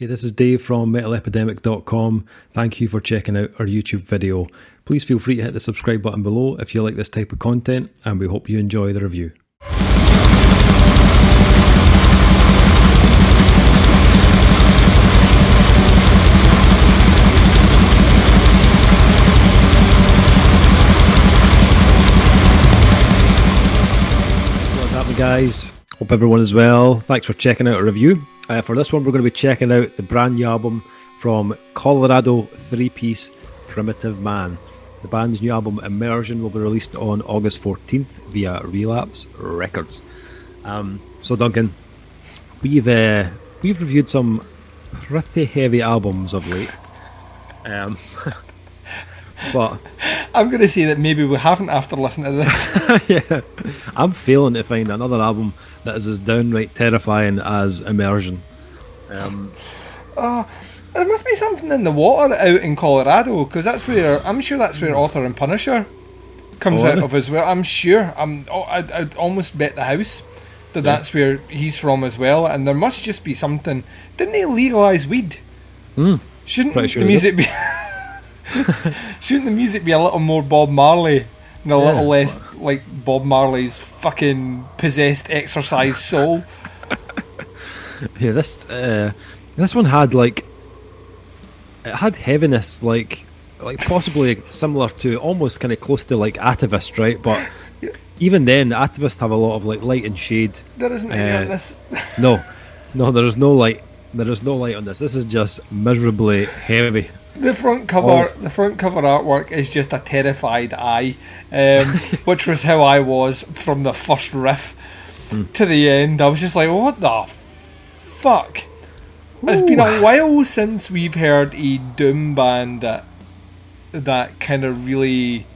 Hey, this is Dave from metalepidemic.com. Thank you for checking out our YouTube video. Please feel free to hit the subscribe button below if you like this type of content, and we hope you enjoy the review. What's happening, guys? Hope everyone is well. Thanks for checking out a review. For this one, we're going to be checking out the brand new album from Colorado three-piece Primitive Man. The band's new album, Immersion, will be released on August 14th via Relapse Records. So, Duncan, we've reviewed some pretty heavy albums of late. But I'm going to say that maybe we haven't after listening to this. yeah, I'm failing to find another album that is as downright terrifying as Immersion. There must be something in the water out in Colorado, because I'm sure that's where Author and Punisher comes out of as well. I'm sure. I'd almost bet the house that that's where he's from as well. And there must just be something. Didn't they legalise weed? Shouldn't the music be? Shouldn't the music be a little more Bob Marley and a little less like Bob Marley's fucking possessed exercise soul? Yeah, this one had it had heaviness, like possibly similar to, almost kind of close to like Atavist, right? But even then, Atavists have a lot of like light and shade. There isn't any on this. No, there is no light. There is no light on this. This is just miserably heavy. The front cover artwork is just a terrified eye, which was how I was from the first riff to the end. I was just like, what the fuck? Ooh. It's been a while since we've heard a doom band that kind of really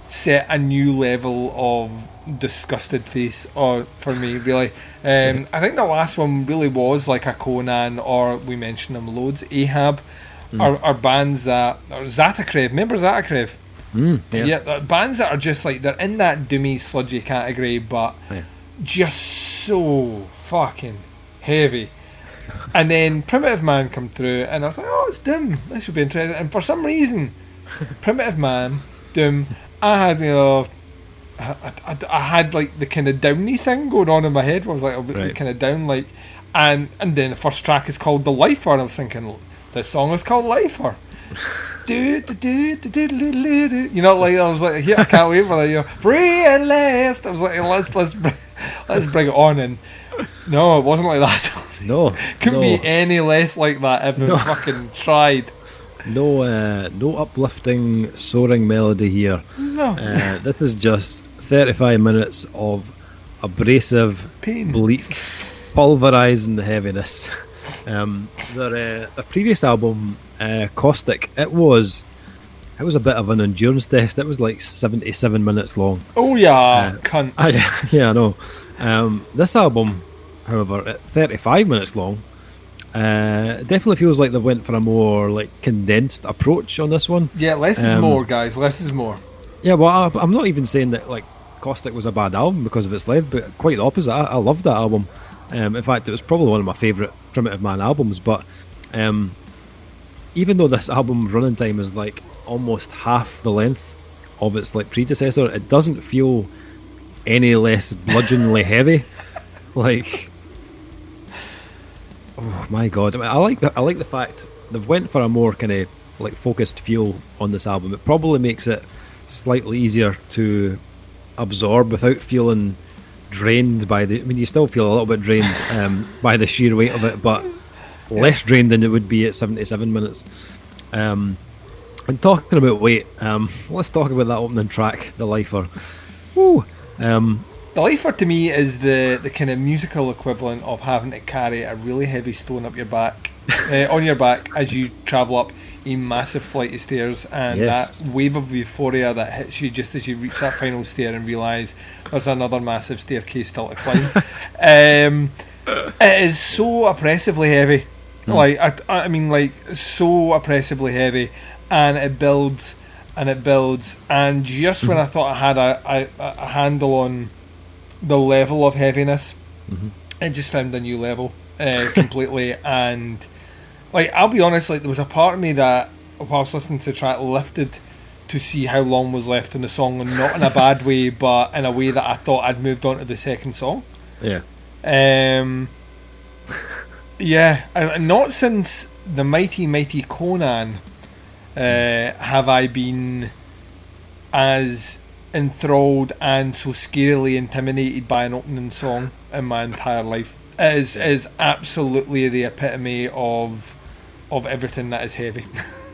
set a new level of disgusted face for me, really. I think the last one really was like a Conan, or we mentioned them loads, Ahab. Are bands that, or Zatokrev, remember Zatokrev? Yeah, bands that are just like, they're in that doomy, sludgy category, but just so fucking heavy. And then Primitive Man come through, and I was like, oh, it's Doom, this will be interesting. And for some reason, Primitive Man, Doom, I had, I had like the kind of downy thing going on in my head, where I was like, oh, kind of down, like, and then the first track is called The Lifer, and I was thinking, this song is called Lifer. You know, like, I was like, yeah, I can't wait for that. You know, free and last. I was like, let's bring it on. And no, it wasn't like that. No, couldn't be any less like that if we fucking tried. No uplifting, soaring melody here. No, this is just 35 minutes of abrasive, pain, bleak, pulverizing heaviness. Their previous album, Caustic, it was a bit of an endurance test. It was like 77 minutes long. Oh yeah, cunt. Yeah, I know. This album, however, at 35 minutes long, definitely feels like they went for a more like condensed approach on this one. Yeah, less is more, guys. Less is more. Yeah, well, I'm not even saying that like Caustic was a bad album because of its length, but quite the opposite. I loved that album. In fact, it was probably one of my favourite Primitive Man albums, but even though this album's running time is like almost half the length of its like predecessor, it doesn't feel any less bludgeoningly heavy. Like, oh my god! I mean, I like the fact they've went for a more kind of like focused feel on this album. It probably makes it slightly easier to absorb without feeling drained by the. I mean, you still feel a little bit drained by the sheer weight of it, but less drained than it would be at 77 minutes. And talking about weight, let's talk about that opening track, The Lifer. Woo. The Lifer to me is the kind of musical equivalent of having to carry a really heavy stone up your back, on your back, as you travel up a massive flight of stairs, and that wave of euphoria that hits you just as you reach that final stair and realise there's another massive staircase still to climb. It is so oppressively heavy. Like I mean, like, so oppressively heavy, and it builds and it builds, and just when I thought I had a handle on the level of heaviness, it just found a new level completely, and like, I'll be honest, like, there was a part of me that, whilst listening to the track, lifted to see how long was left in the song, and not in a bad way, but in a way that I thought I'd moved on to the second song. Yeah. Yeah, and not since the mighty Conan have I been as enthralled and so scarily intimidated by an opening song in my entire life. It is absolutely the epitome of everything that is heavy.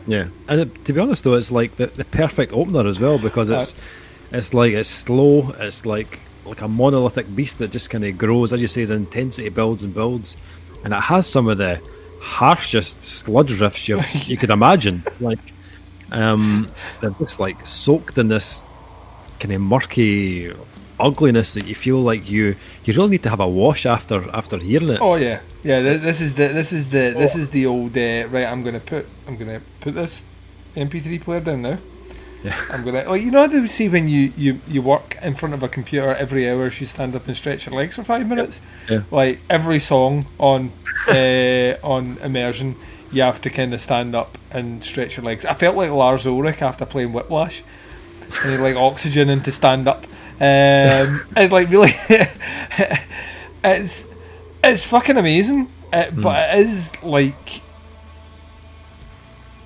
Yeah, and to be honest though, it's like the perfect opener as well, because it's like, it's slow, it's like a monolithic beast that just kind of grows, as you say, the intensity builds and builds, and it has some of the harshest sludge riffs you could imagine. Like, they're just like soaked in this kind of murky ugliness that you feel like you really need to have a wash after hearing it. Oh yeah. This is the old right. I'm gonna put this MP3 player down now. Yeah. I'm gonna, like, you know how they would say when you work in front of a computer every hour, you stand up and stretch your legs for 5 minutes. Yeah. Like every song on Immersion, you have to kind of stand up and stretch your legs. I felt like Lars Ulrich after playing Whiplash, and he like oxygen and to stand up. And like really, it's fucking amazing. But it is like,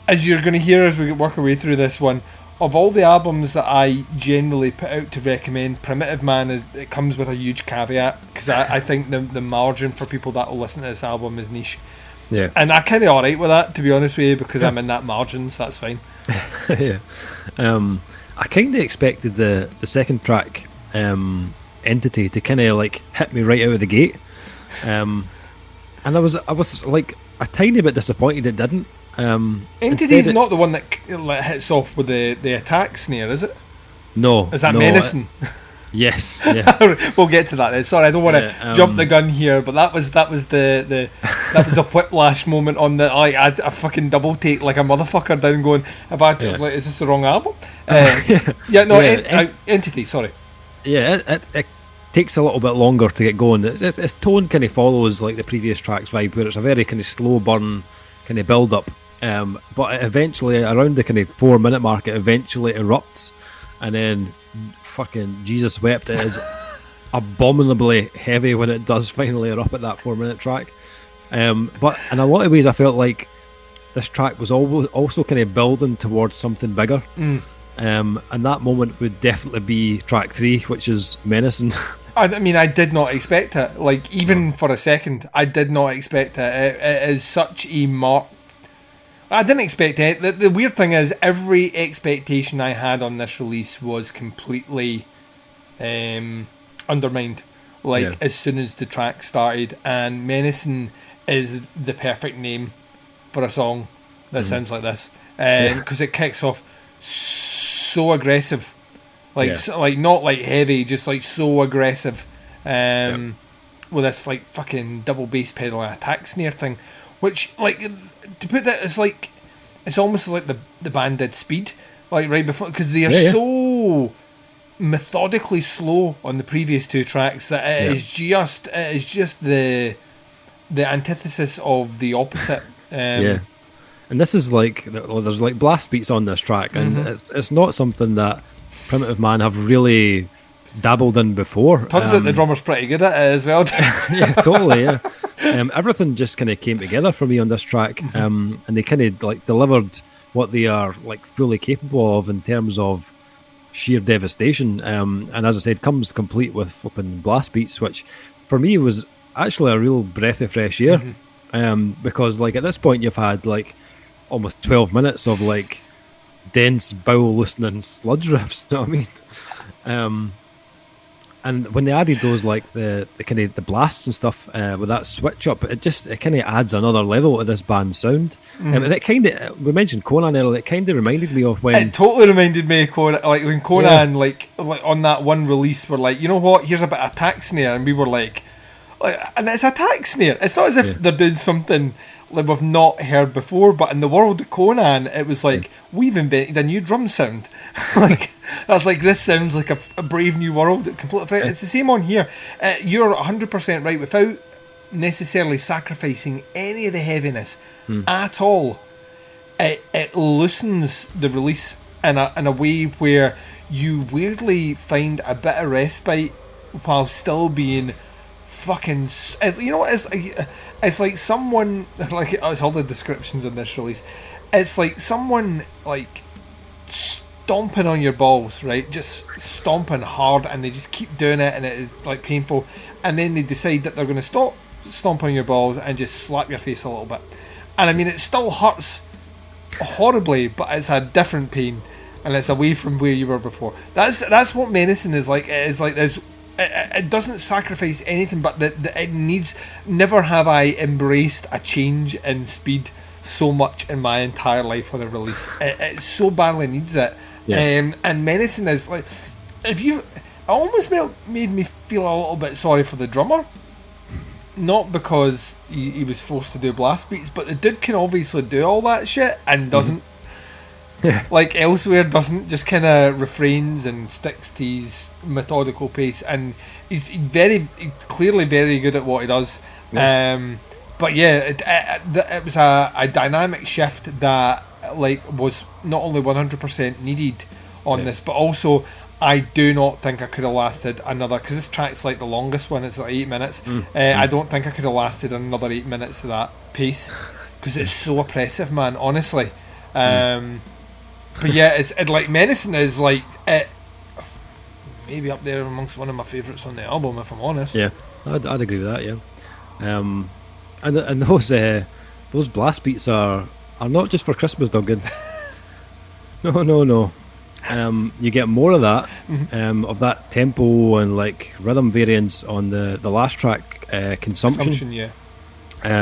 as you're going to hear as we work our way through this one, of all the albums that I generally put out to recommend, Primitive Man, it comes with a huge caveat, because I think the margin for people that will listen to this album is niche. Yeah. And I'm kind of alright with that, to be honest with you, because I'm in that margin, so that's fine. Yeah. I kind of expected the second track, Entity, to kind of like hit me right out of the gate. And I was like a tiny bit disappointed it didn't. Entity's not the one that hits off with the attack snare, is it? No. Is that Menacing? Yes. Yeah. We'll get to that then. Sorry, I don't want to jump the gun here, but that was the Whiplash moment on the I fucking double take like a motherfucker down, going, like, is this the wrong album? Entity. Sorry. Yeah, it takes a little bit longer to get going. Its tone kind of follows like the previous track's vibe, where it's a very kind of slow burn kind of build up. But it eventually, around the kind of 4 minute mark, it eventually erupts, and then fucking Jesus wept. It is abominably heavy when it does finally erupt at that 4 minute track. But in a lot of ways, I felt like this track was also kind of building towards something bigger. And that moment would definitely be track 3, which is Menacing. I mean, I did not expect it. Like, even for a second, I did not expect it. It is such a marked... I didn't expect it. The weird thing is, every expectation I had on this release was completely undermined. Like, as soon as the track started. And Menacing is the perfect name for a song that sounds like this. Because it kicks off so aggressive. Like not like heavy, just like so aggressive. With this like fucking double bass pedal and attack snare thing, which, like, to put that, it's almost like the band did Speed, like right before, because they are so methodically slow on the previous two tracks that it is just the antithesis of the opposite. And this is like, there's like blast beats on this track, and it's not something that Primitive Man have really dabbled in before. Turns out the drummer's pretty good at it as well. Yeah, totally. Yeah, everything just kind of came together for me on this track, and they kind of like delivered what they are like fully capable of in terms of sheer devastation. And as I said, comes complete with flipping blast beats, which for me was actually a real breath of fresh air. Because like at this point you've had like almost 12 minutes of like dense bowel loosening sludge riffs, you know what I mean? And when they added those like the kind of the blasts and stuff with that switch up, it kind of adds another level to this band's sound. And it kind of, we mentioned Conan earlier, it kind of reminded me of when... It totally reminded me of Conan, like when Conan like on that one release were like, you know what, here's a bit of attack snare, and we were like, and it's attack snare. It's not as if they're doing something like we've not heard before, but in the world of Conan, it was like, we've invented a new drum sound. Like, that's like, this sounds like a brave new world. Completely. It's the same on here. You're 100% right. Without necessarily sacrificing any of the heaviness at all. It loosens the release in a way where you weirdly find a bit of respite while still being fucking. You know what? It's like someone, like, it's all the descriptions in this release. It's like someone like stomping on your balls, right? Just stomping hard, and they just keep doing it, and it is like painful. And then they decide that they're going to stop stomping on your balls and just slap your face a little bit. And I mean, it still hurts horribly, but it's a different pain, and it's away from where you were before. That's what menacing is like. It is like this. It doesn't sacrifice anything, but it needs. Never have I embraced a change in speed so much in my entire life for the release. It so badly needs it. Yeah. And menacing is like, it almost made me feel a little bit sorry for the drummer. Not because he was forced to do blast beats, but the dude can obviously do all that shit and doesn't. Yeah. Like elsewhere, doesn't, just kind of refrains and sticks to his methodical pace, and he's clearly very good at what he does. Yeah. But yeah, it was a dynamic shift that like was not only 100% needed on this, but also I do not think I could have lasted another, because this track's like the longest one. It's like 8 minutes. I don't think I could have lasted another 8 minutes of that pace, because it's so oppressive, man. Honestly. But yeah, it's like menacing is like it. Maybe up there amongst one of my favourites on the album, if I'm honest. Yeah, I'd agree with that. Yeah, and those blast beats are not just for Christmas, Duncan. No. You get more of that, of that tempo and like rhythm variants on the last track, Consumption. Yeah.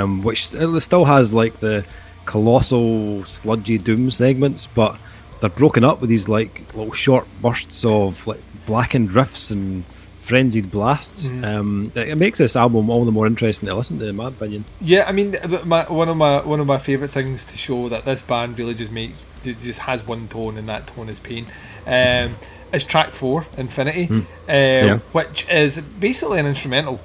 Which still has like the colossal sludgy doom segments, but they're broken up with these like little short bursts of like blackened riffs and frenzied blasts. It makes this album all the more interesting to listen to, in my opinion. Yeah, I mean, one of my favourite things to show that this band really just has one tone, and that tone is pain. Is track 4, Infinity, which is basically an instrumental.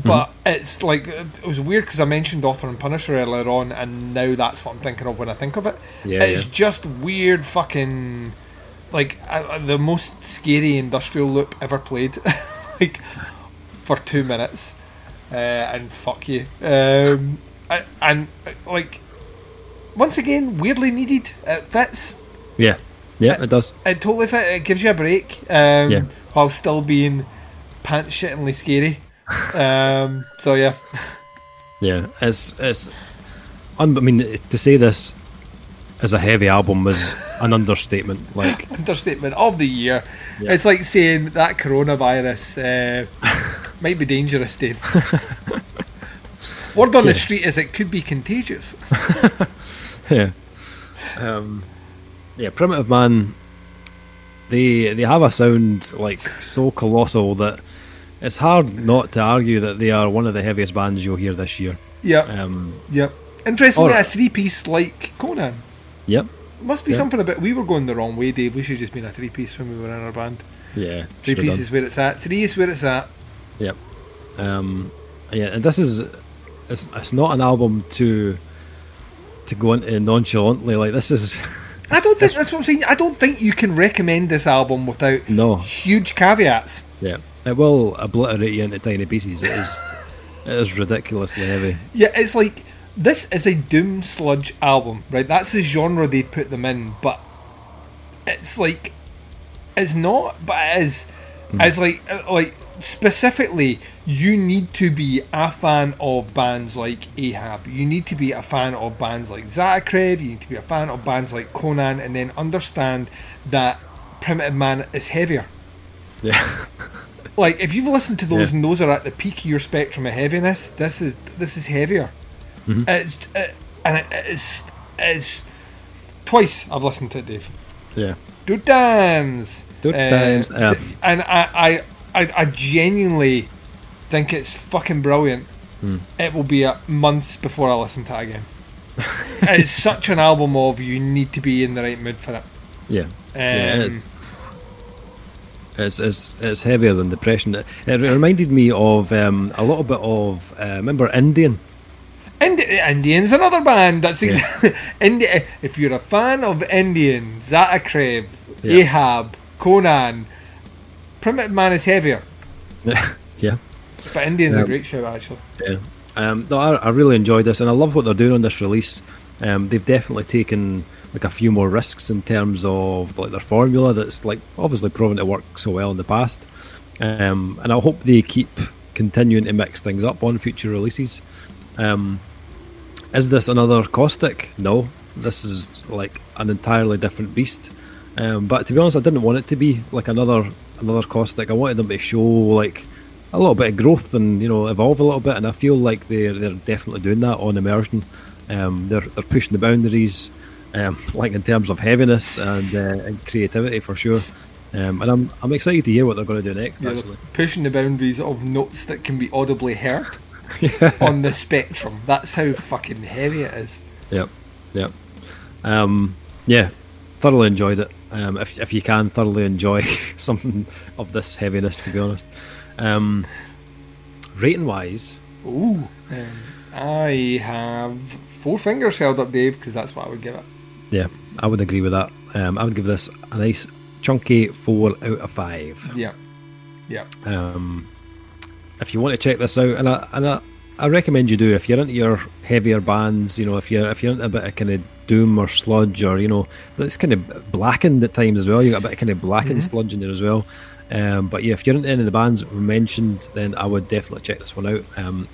But it's like, it was weird because I mentioned Author and Punisher earlier on, and now that's what I'm thinking of when I think of it. It's just weird fucking, like, the most scary industrial loop ever played, like, for 2 minutes, and fuck you. And like, once again, weirdly needed. It fits. Yeah, it does. It totally fits. It gives you a break, while still being pants shittingly scary. So yeah, it's I mean, to say this as a heavy album is an understatement. Like, understatement of the year. It's like saying that coronavirus might be dangerous, Dave. Word on the street is it could be contagious. Primitive Man, they have a sound like so colossal that it's hard not to argue that they are one of the heaviest bands you'll hear this year. Interestingly, a 3-piece like Conan. Must be something about. We were going the wrong way, Dave. We should have just been a 3-piece when we were in our band. 3-piece is where it's at. 3 is where it's at. And this is it's not an album to go into nonchalantly. Like, this is. I don't think that's what I'm saying. I don't think you can recommend this album without huge caveats. It will obliterate you into tiny pieces. It is ridiculously heavy. It's like, this is a doom sludge album, right? That's the genre they put them in, but it's like, it's not, but it is. It's like specifically, you need to be a fan of bands like Ahab. You need to be a fan of bands like Zatokrev. You need to be a fan of bands like Conan, and then understand that Primitive Man is heavier. Like, if you've listened to those and those are at the peak of your spectrum of heaviness, this is heavier. It's twice I've listened to it, Dave. Two times. And I genuinely think it's fucking brilliant. It will be months before I listen to it again. It's such an album of, you need to be in the right mood for it. It's heavier than Depression. It reminded me of a little bit of remember Indian. Indian's another band. That's exactly if you're a fan of Indian, Zatokrev, Ahab, Conan, Primitive Man is heavier. Yeah. But Indian's a great show, actually. Yeah. No, I really enjoyed this, and I love what they're doing on this release. They've definitely taken like a few more risks in terms of like their formula that's like obviously proven to work so well in the past. And I hope they keep continuing to mix things up on future releases. Is this another Caustic? No, this is like an entirely different beast. But to be honest, I didn't want it to be like another Caustic. I wanted them to show like a little bit of growth and evolve a little bit, and I feel like they're definitely doing that on Immersion. They're pushing the boundaries, like in terms of heaviness and creativity for sure. And I'm excited to hear what they're going to do next. Actually, pushing the boundaries of notes that can be audibly heard on the spectrum. That's how fucking heavy it is. Yep. Yeah, thoroughly enjoyed it. If you can thoroughly enjoy something of this heaviness, to be honest. Rating wise, I have 4 fingers held up, Dave, because that's what I would give it. Yeah, I would agree with that. I would give this a nice chunky 4 out of 5. Yeah. If you want to check this out, and I recommend you do, if you're into your heavier bands, if you're into a bit of kind of doom or sludge, or it's kind of blackened at times as well. You got a bit of kind of blackened sludge in there as well. But yeah, if you're into any of the bands we mentioned, then I would definitely check this one out.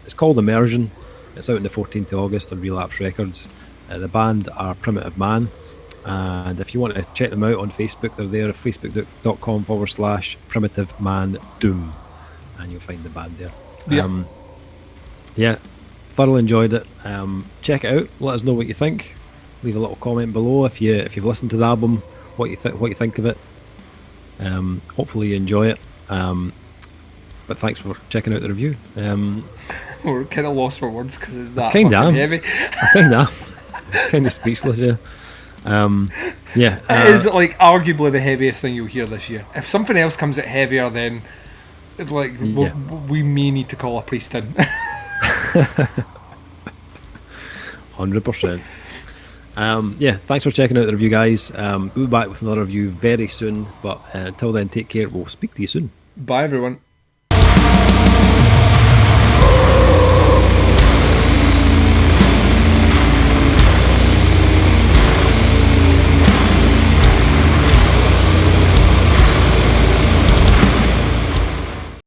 It's called Immersion. It's out on the 14th of August on Relapse Records. The band are Primitive Man, and if you want to check them out on Facebook, they're there at facebook.com/Primitive Man Doom, and you'll find the band there. Yeah, thoroughly enjoyed it. Check it out. Let us know what you think. Leave a little comment below if you've listened to the album, what you think of it. Hopefully you enjoy it. But thanks for checking out the review. We're kind of lost for words because it's that fucking heavy. Kind of speechless, yeah. It is like arguably the heaviest thing you'll hear this year. If something else comes out heavier, then we may need to call a priest in. 100%. Thanks for checking out the review, guys. We'll be back with another review very soon, but until then, take care. We'll speak to you soon. Bye, everyone.